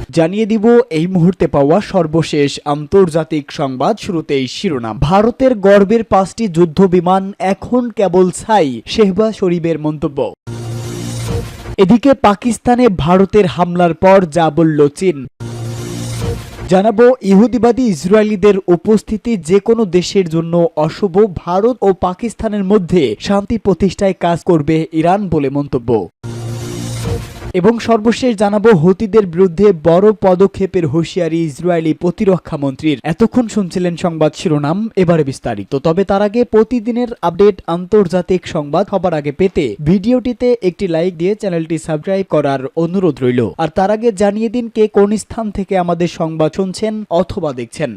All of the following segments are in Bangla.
জানিয়ে দিব এই মুহূর্তে পাওয়া সর্বশেষ আন্তর্জাতিক সংবাদ। শুরুতেই শিরোনাম। ভারতের গর্বের 5টি যুদ্ধ বিমান এখন কেবল ছাই, শেহবাজ শরীফের মন্তব্য। এদিকে পাকিস্তানে ভারতের হামলার পর যা বলল চীন। জানাবো ইহুদিবাদী ইসরায়েলিদের উপস্থিতি যে কোনো দেশের জন্য অশুভ, ভারত ও পাকিস্তানের মধ্যে শান্তি প্রতিষ্ঠায় কাজ করবে ইরান বলে মন্তব্য। এবং সর্বশেষ জানাবো হুতিদের বিরুদ্ধে বড় পদক্ষেপের হুঁশিয়ারি ইসরায়েলি প্রতিরক্ষা মন্ত্রীর। এতক্ষণ শুনছিলেন সংবাদ শিরোনাম, এবারে বিস্তারিত। তবে তার আগে প্রতিদিনের আপডেট আন্তর্জাতিক সংবাদ সবার আগে পেতে ভিডিওটিতে একটি লাইক দিয়ে চ্যানেলটি সাবস্ক্রাইব করার অনুরোধ রইল। আর তার আগে জানিয়ে দিন কে কোন স্থান থেকে আমাদের সংবাদ শুনছেন অথবা দেখছেন।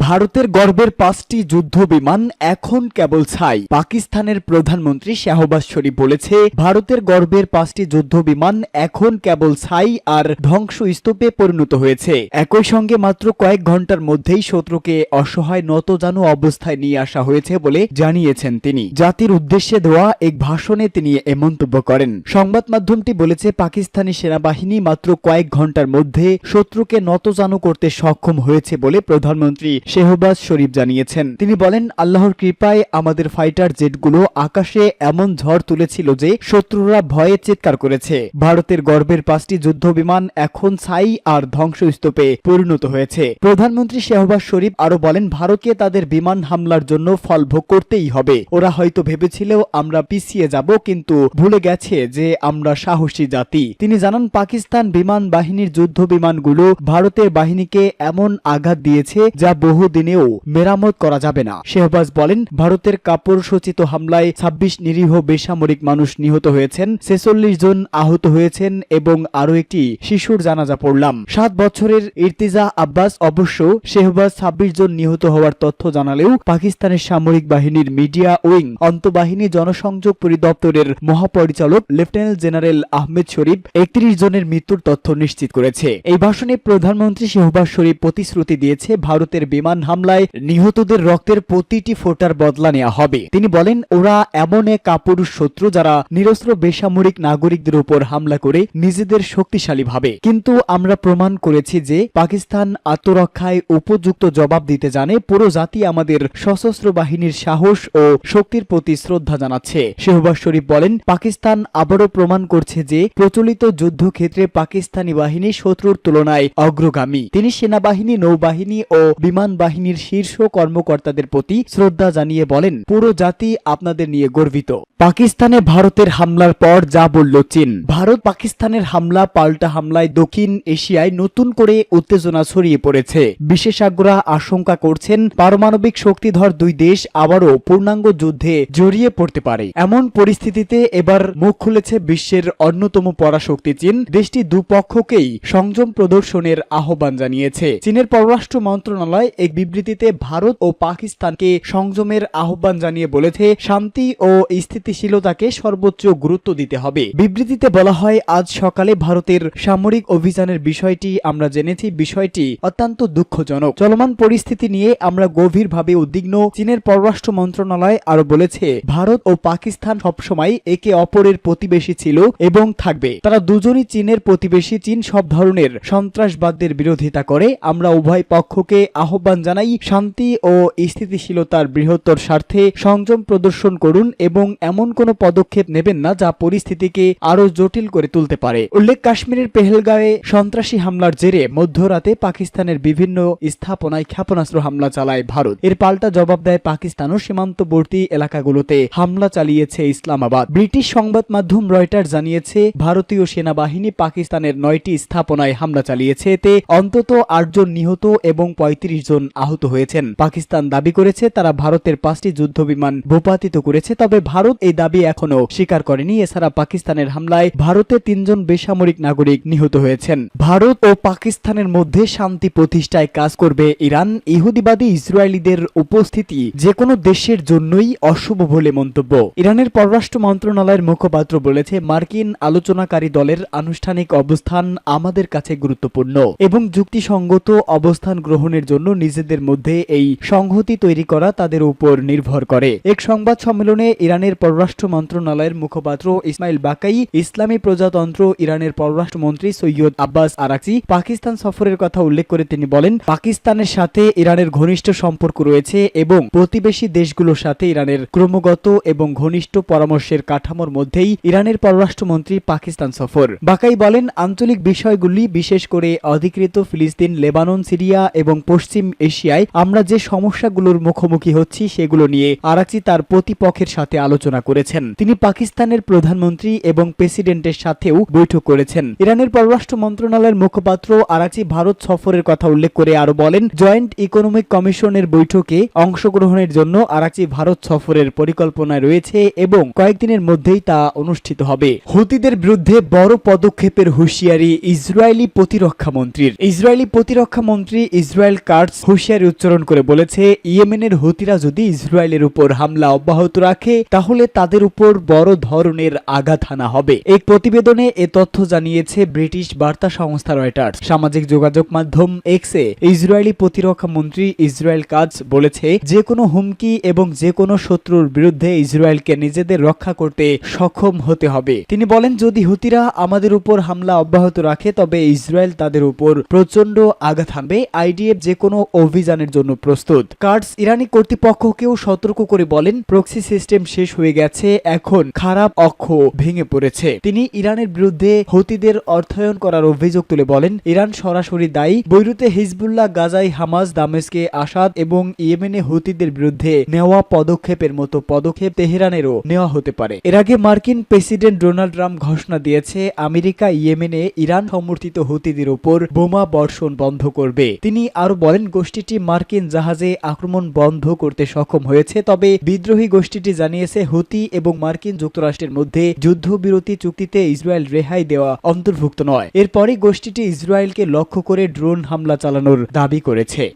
ভারতের গর্বের 5টি যুদ্ধ বিমান এখন কেবল ছাই। পাকিস্তানের প্রধানমন্ত্রী শাহবাজ শরীফ বলেছে, ভারতের গর্বের 5টি যুদ্ধ বিমান এখন কেবল ছাই আর ধ্বংসস্তূপে পরিণত হয়েছে। একই সঙ্গে মাত্র কয়েক ঘন্টার মধ্যেই শত্রুকে অসহায় নতজানু অবস্থায় নিয়ে আসা হয়েছে বলে জানিয়েছেন তিনি। জাতির উদ্দেশ্যে দেওয়া এক ভাষণে তিনি এ মন্তব্য করেন। সংবাদ মাধ্যমটি বলেছে, পাকিস্তানি সেনাবাহিনী মাত্র কয়েক ঘন্টার মধ্যে শত্রুকে নতজানু করতে সক্ষম হয়েছে বলে প্রধানমন্ত্রী শাহবাজ শরীফ জানিয়েছেন। তিনি বলেন, আল্লাহর কৃপায় আমাদের ফাইটার জেটগুলো আকাশে এমন ঝড় তুলেছিল যে শত্রুরা ভয়ে চিৎকার করেছে। ভারতের গর্বের 5টি যুদ্ধ বিমান এখন ছাই আর ধ্বংসস্তূপে পরিণত হয়েছে। প্রধানমন্ত্রী শাহবাজ শরীফ আরো বলেন, ভারতকে তাদের বিমান হামলার জন্য ফল ভোগ করতেই হবে। ওরা হয়তো ভেবেছিল আমরা পিছিয়ে যাব, কিন্তু ভুলে গেছে যে আমরা সাহসী জাতি। তিনি জানান, পাকিস্তান বিমান বাহিনীর যুদ্ধ বিমানগুলো ভারতের বাহিনীকে এমন আঘাত দিয়েছে যা বহুদিনেও মেরামত করা যাবে না। শাহবাজ বলেন, ভারতের কাপুরুষোচিত হামলায় 26 নিরীহ বেসামরিক মানুষ নিহত হয়েছেন, 46 জন আহত হয়েছেন এবং আরো একটি শিশুর জানাজা পড়লাম। 7 বছরের ইর্তিজা আব্বাস। অবশ্য শাহবাজ 26 জন নিহত হওয়ার তথ্য জানালেও পাকিস্তানের সামরিক বাহিনীর মিডিয়া উইং আন্তঃবাহিনী জনসংযোগ পরিদপ্তরের মহাপরিচালক লেফটেন্যান্ট জেনারেল আহমেদ শরীফ 31 জনের মৃত্যুর তথ্য নিশ্চিত করেছে। এই ভাষণে প্রধানমন্ত্রী শাহবাজ শরীফ প্রতিশ্রুতি দিয়েছে, ভারতের বিমান হামলায় নিহতদের রক্তের প্রতিটি ফোঁটার বদলা নেওয়া হবে। তিনি বলেন, ওরা এমন এক কাপুরুষ শত্রু যারা নিরস্ত্র বেসামরিক নাগরিকদের উপর হামলা করে নিজেদের শক্তিশালী ভাবে, কিন্তু আমরা প্রমাণ করেছি যে পাকিস্তান আত্মরক্ষায় উপযুক্ত জবাব দিতে জানে। পুরো জাতি আমাদের সশস্ত্র বাহিনীর সাহস ও শক্তির প্রতি শ্রদ্ধা জানাচ্ছে। শাহবাজ শরীফ বলেন, পাকিস্তান আবারও প্রমাণ করছে যে প্রচলিত যুদ্ধক্ষেত্রে পাকিস্তানি বাহিনী শত্রুর তুলনায় অগ্রগামী। তিনি সেনাবাহিনী, নৌবাহিনী ও বিমান বাহিনীর শীর্ষ কর্মকর্তাদের প্রতি শ্রদ্ধা জানিয়ে বলেন, পুরো জাতি আপনাদের নিয়ে গর্বিত। পাকিস্তানে ভারতের হামলার পর যা বলল চীন। ভারত পাকিস্তানের হামলা পাল্টা হামলায় দক্ষিণ এশিয়ায় নতুন করে উত্তেজনা ছড়িয়ে পড়েছে। বিশেষজ্ঞরা আশঙ্কা করছেন, পারমাণবিক শক্তিধর দুই দেশ আবারও পূর্ণাঙ্গ যুদ্ধে জড়িয়ে পড়তে পারে। এমন পরিস্থিতিতে এবার মুখ খুলেছে বিশ্বের অন্যতম পরাশক্তি চীন। দেশটি দুপক্ষকেই সংযম প্রদর্শনের আহ্বান জানিয়েছে। চীনের পররাষ্ট্র মন্ত্রণালয় এক বিবৃতিতে ভারত ও পাকিস্তানকে সংযমের আহ্বান জানিয়ে বলেছে, শান্তি ও স্থিতিশীলতাকে সর্বোচ্চ গুরুত্ব দিতে হবে। বিবৃতিতে বলা হয়, আজ সকালে ভারতের সামরিক অভিযানের বিষয়টি আমরা জেনেছি। বিষয়টি অত্যন্ত দুঃখজনক। চলমান পরিস্থিতি নিয়ে আমরা গভীরভাবে উদ্বিগ্ন। চীনের পররাষ্ট্র মন্ত্রণালয় আরো বলেছে, ভারত ও পাকিস্তান সবসময় একে অপরের প্রতিবেশী ছিল এবং থাকবে। তারা দুজনই চীনের প্রতিবেশী। চীন সব ধরনের সন্ত্রাসবাদের বিরোধিতা করে। আমরা উভয় পক্ষকে আহ্বান জানাই, শান্তি ও স্থিতিশীলতার বৃহত্তর স্বার্থে সংযম প্রদর্শন করুন এবং এমন কোনো পদক্ষেপ নেবেন না যা পরিস্থিতিকে আরো জটিল করে তুলতে পারে। উল্লেখ, কাশ্মীরের পেহেলগাঁওয়ে সন্ত্রাসী হামলার জেরে মধ্যরাতে পাকিস্তানের বিভিন্ন স্থাপনায় ক্ষেপণাস্ত্র হামলা চালায় ভারত। এর পাল্টা জবাব দেয় পাকিস্তান ও সীমান্তবর্তী এলাকাগুলোতে হামলা চালিয়েছে ইসলামাবাদ। ব্রিটিশ সংবাদ মাধ্যম রয়টার্স জানিয়েছে, ভারতীয় সেনাবাহিনী পাকিস্তানের 9টি স্থাপনায় হামলা চালিয়েছে। এতে অন্তত 8 জন নিহত এবং 35 জন আহত হয়েছেন। পাকিস্তান দাবি করেছে তারা ভারতের 5টি যুদ্ধবিমান ভূপাতিত করেছে, তবে ভারত এই দাবি এখনো স্বীকার করেনি। এছাড়া পাকিস্তানের হামলায় ভারতে 3 জন বেসামরিক নাগরিক নিহত হয়েছেন। ভারত ও পাকিস্তানের মধ্যে শান্তি প্রতিষ্ঠায় কাজ করবে ইরান। ইহুদিবাদী ইসরায়েলিদের উপস্থিতি যে কোনো দেশের জন্যই অশুভ বলে মন্তব্য। ইরানের পররাষ্ট্র মন্ত্রণালয়ের মুখপাত্র বলেছে, মার্কিন আলোচনাকারী দলের আনুষ্ঠানিক অবস্থান আমাদের কাছে গুরুত্বপূর্ণ এবং যুক্তিসঙ্গত অবস্থান গ্রহণের জন্য নিজেদের নিজেদের মধ্যে এই সংহতি তৈরি করা তাদের উপর নির্ভর করে। এক সংবাদ সম্মেলনে ইরানের পররাষ্ট্র মন্ত্রণালয়ের মুখপাত্র ইসমাইল বাকাই ইসলামী প্রজাতন্ত্র ইরানের পররাষ্ট্রমন্ত্রী সৈয়দ আব্বাস আরাকচি পাকিস্তান সফরের কথা উল্লেখ করে তিনি বলেন, পাকিস্তানের সাথে ইরানের ঘনিষ্ঠ সম্পর্ক রয়েছে এবং প্রতিবেশী দেশগুলোর সাথে ইরানের ক্রমাগত এবং ঘনিষ্ঠ পরামর্শের কাঠামোর মধ্যেই ইরানের পররাষ্ট্রমন্ত্রী পাকিস্তান সফর। বাকাই বলেন, আঞ্চলিক বিষয়গুলি বিশেষ করে অধিকৃত ফিলিস্তিন, লেবানন, সিরিয়া এবং পশ্চিম এশিয়ায় আমরা যে সমস্যাগুলোর মুখোমুখি হচ্ছি সেগুলো নিয়ে আরাকচি তার প্রতিপক্ষের সাথে আলোচনা করেছেন। তিনি পাকিস্তানের প্রধানমন্ত্রী এবং প্রেসিডেন্টের সাথেও বৈঠক করেছেন। ইরানের পররাষ্ট্র মন্ত্রণালয়ের মুখপাত্র আরাকচি ভারত সফরের কথা উল্লেখ করে আরো বলেন, জয়েন্ট ইকোনমিক কমিশনের বৈঠকে অংশগ্রহণের জন্য আরাকচি ভারত সফরের পরিকল্পনায় রয়েছে এবং কয়েকদিনের মধ্যেই তা অনুষ্ঠিত হবে। হুতিদের বিরুদ্ধে বড় পদক্ষেপের হুঁশিয়ারি ইসরায়েলি প্রতিরক্ষা মন্ত্রীর। ইসরায়েলি প্রতিরক্ষা মন্ত্রী ইসরায়েল কাটস হুঁশিয়ারি উচ্চারণ করে বলেছে, ইয়েমেনের হুতিরা যদি ইসরায়েলের উপর হামলা অব্যাহত রাখে তাহলে তাদের উপর বড় ধরনের আঘাত হানা হবে। এক প্রতিবেদনে এ তথ্য জানিয়েছে ব্রিটিশ বার্তা সংস্থা রয়টার্স। সামাজিক যোগাযোগ মাধ্যম এক্সে ইসরায়েলি প্রতিরক্ষা মন্ত্রী ইসরায়েল কাটস বলেছে, যে কোনো হুমকি এবং যে কোনো শত্রুর বিরুদ্ধে ইসরায়েলকে নিজেদের রক্ষা করতে সক্ষম হতে হবে। তিনি বলেন, যদি হুতিরা আমাদের উপর হামলা অব্যাহত রাখে তবে ইসরায়েল তাদের উপর প্রচন্ড আঘাত হানবে। আইডিএফ যে কোনো অভিযানের জন্য প্রস্তুত। কাটস ইরানি কর্তৃপক্ষকেও সতর্ক করে বলেন, প্রক্সি সিস্টেম শেষ হয়ে গেছে, এখন খারাপ অক্ষ ভেঙে পড়েছে। তিনি ইরানের বিরুদ্ধে হুতিদের অর্থায়ন করার অভিযোগ তুলে বলেন, ইরান সরাসরি দায়ী। বৈরুতে হিজবুল্লাহ, গাজায় হামাস, দামেস্কে আসাদ এবং ইয়েমেনে হুতিদের বিরুদ্ধে নেওয়া পদক্ষেপের মতো পদক্ষেপ তেহরানেরও নেওয়া হতে পারে। এর আগে মার্কিন প্রেসিডেন্ট ডোনাল্ড ট্রাম্প ঘোষণা দিয়েছে, আমেরিকা ইয়েমেনে ইরান সমর্থিত হুতিদের উপর বোমা বর্ষণ বন্ধ করবে। তিনি আরো বলেন, গোষ্ঠীটি মার্কিন জাহাজে আক্রমণ বন্ধ করতে সক্ষম হয়েছে, তবে বিদ্রোহী গোষ্ঠীটি জানিয়েছে হুতি এবং মার্কিন যুক্তরাষ্ট্রের মধ্যে যুদ্ধবিরতি চুক্তিতে ইসরায়েল রেহাই দেওয়া অন্তর্ভুক্ত নয়। এরপরই গোষ্ঠীটি ইসরায়েলকে লক্ষ্য করে ড্রোন হামলা চালানোর দাবি করেছে।